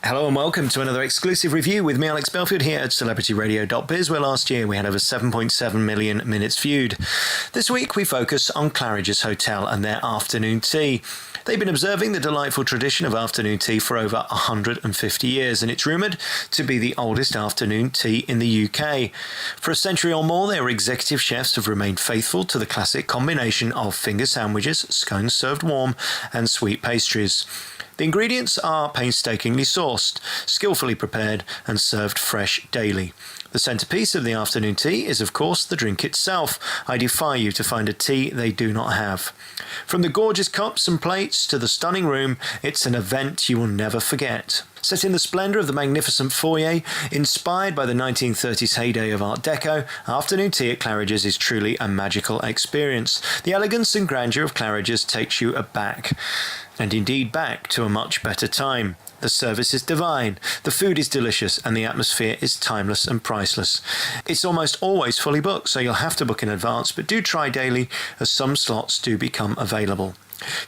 Hello and welcome to another exclusive review with me, Alex Belfield, here at celebrityradio.biz, where last year we had over 7.7 million minutes viewed. This week we focus on Claridges Hotel and their afternoon tea. They've been observing the delightful tradition of afternoon tea for over 150 years, and it's rumoured to be the oldest afternoon tea in the UK. For a century or more, their executive chefs have remained faithful to the classic combination of finger sandwiches, scones served warm, and sweet pastries. The ingredients are painstakingly sourced, skillfully prepared, and served fresh daily. The centrepiece of the afternoon tea is, of course, the drink itself. I defy you to find a tea they do not have. From the gorgeous cups and plates to the stunning room, it's an event you will never forget. Set in the splendour of the magnificent foyer, inspired by the 1930s heyday of Art Deco, afternoon tea at Claridge's is truly a magical experience. The elegance and grandeur of Claridge's takes you aback, and indeed back to a much better time. The service is divine, the food is delicious, and the atmosphere is timeless and priceless. It's almost always fully booked, so you'll have to book in advance, but do try daily, as some slots do become available.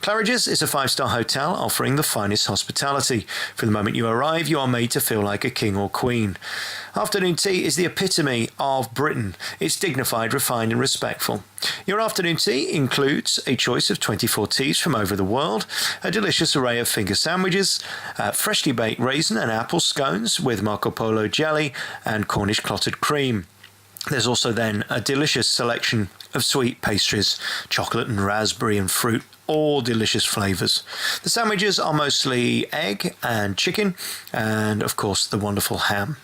Claridge's is a 5-star hotel offering the finest hospitality. From the moment you arrive, you are made to feel like a king or queen. Afternoon tea is the epitome of Britain. It's dignified, refined and respectful. Your afternoon tea includes a choice of 24 teas from over the world, a delicious array of finger sandwiches, freshly baked raisin and apple scones with Marco Polo jelly and Cornish clotted cream. There's also then a delicious selection of sweet pastries, chocolate and raspberry and fruit, all delicious flavours. The sandwiches are mostly egg and chicken, and of course the wonderful ham.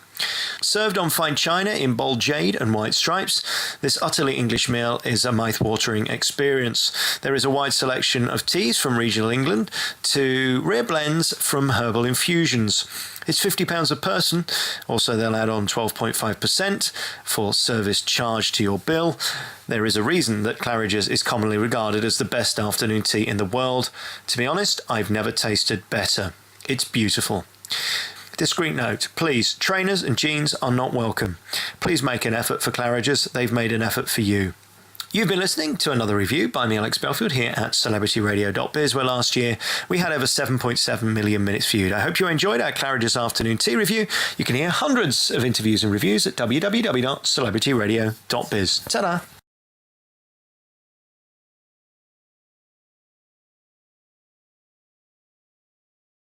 Served on fine china in bold jade and white stripes, this utterly English meal is a mouth-watering experience. There is a wide selection of teas from regional England to rare blends from herbal infusions. It's £50 a person. Also, they'll add on 12.5% for service charge to your bill. There is a reason that Claridge's is commonly regarded as the best afternoon tea in the world. To be honest, I've never tasted better. It's beautiful. Discreet note, please, trainers and jeans are not welcome. Please make an effort for Claridge's. They've made an effort for you. You've been listening to another review by me, Alex Belfield, here at celebrityradio.biz, where last year we had over 7.7 million minutes viewed. I hope you enjoyed our Claridge's afternoon tea review. You can hear hundreds of interviews and reviews at www.celebrityradio.biz. Ta-da!